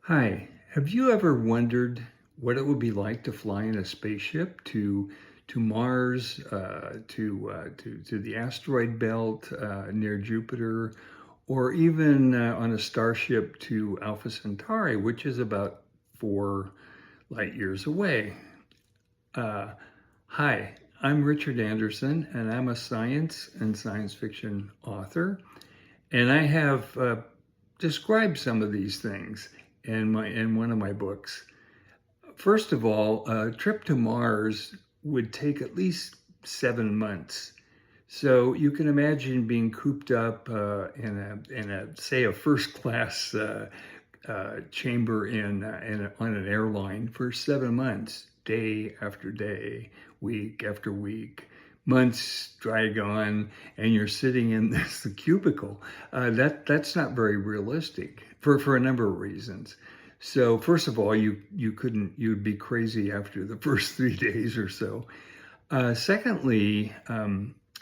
Hi, have you ever wondered what it would be like to fly in a spaceship to Mars, to the asteroid belt near Jupiter, or even on a starship to Alpha Centauri, which is about 4 light years away? Uh, Hi, I'm Richard Anderson, and I'm a science and science fiction author, and I have described some of these things in one of my books. First of all, a trip to Mars would take at least 7 months. So you can imagine being cooped up in a say a first class chamber on an airline for 7 months, day after day, week after week. Months drag on, and you're sitting in this cubicle. That's not very realistic for a number of reasons. So first of all, you'd be crazy after the first 3 days or so. Secondly,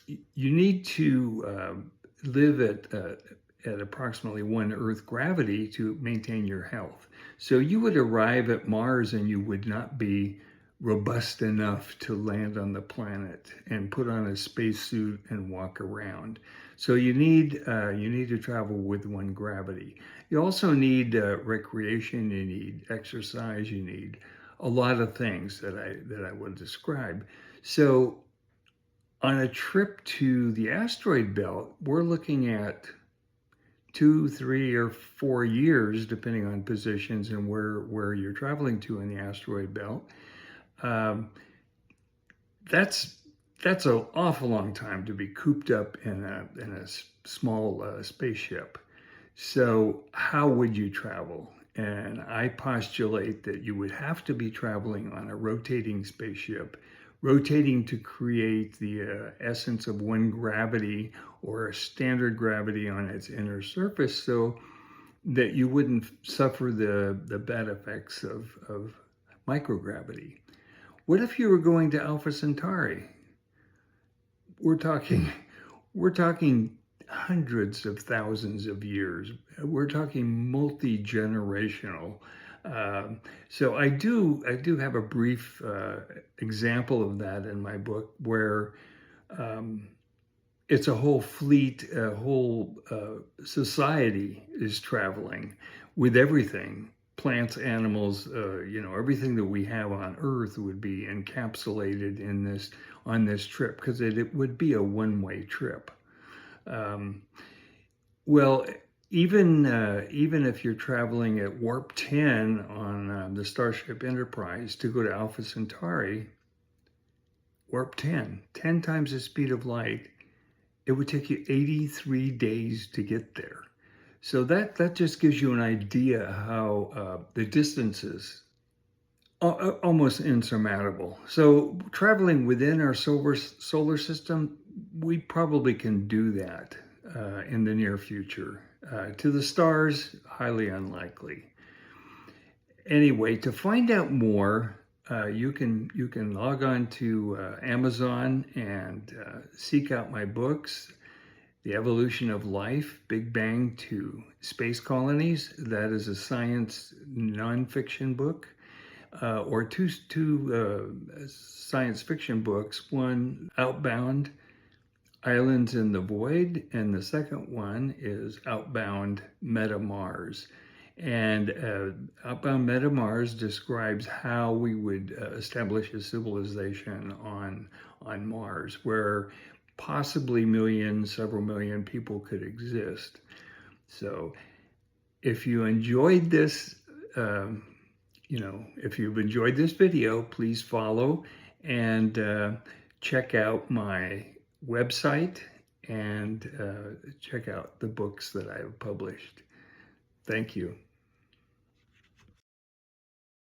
you need to live at approximately 1 Earth gravity to maintain your health. So you would arrive at Mars and you would not be robust enough to land on the planet and put on a spacesuit and walk around. So you need to travel with 1 gravity. You also need recreation. You need exercise. You need a lot of things that I would describe. So on a trip to the asteroid belt, we're looking at 2, 3, or 4 years, depending on positions and where you're traveling to in the asteroid belt. Um, that's that's an awful long time to be cooped up in a small spaceship. So how would you travel? And I postulate that you would have to be traveling on a rotating spaceship, rotating to create the essence of 1 gravity or a standard gravity on its inner surface so that you wouldn't suffer the bad effects of microgravity. What if you were going to Alpha Centauri? We're talking, we're talking hundreds of thousands of years. We're talking multi-generational. So I do have a brief example of that in my book where um, it's a whole fleet, a whole society is traveling with everything. Plants, animals, everything that we have on Earth would be encapsulated in this on this trip because it would be a one-way trip. Um, well, even if you're traveling at warp 10 on the Starship Enterprise to go to Alpha Centauri, warp 10 times the speed of light, it would take you 83 days to get there. So that just gives you an idea how the distances almost insurmountable. So traveling within our solar system, we probably can do that in the near future. To the stars, highly unlikely. Anyway, to find out more, you can log on to Amazon and seek out my books. The Evolution of Life, Big Bang to Space Colonies. That is a science nonfiction book. Or two science fiction books. One, Outbound, Islands in the Void, and the second one is Outbound, Meta Mars. And Outbound Meta Mars describes how we would establish a civilization on Mars, where possibly millions, several million people could exist. So if you enjoyed this, if you've enjoyed this video, please follow and check out my website and check out the books that I have published. Thank you.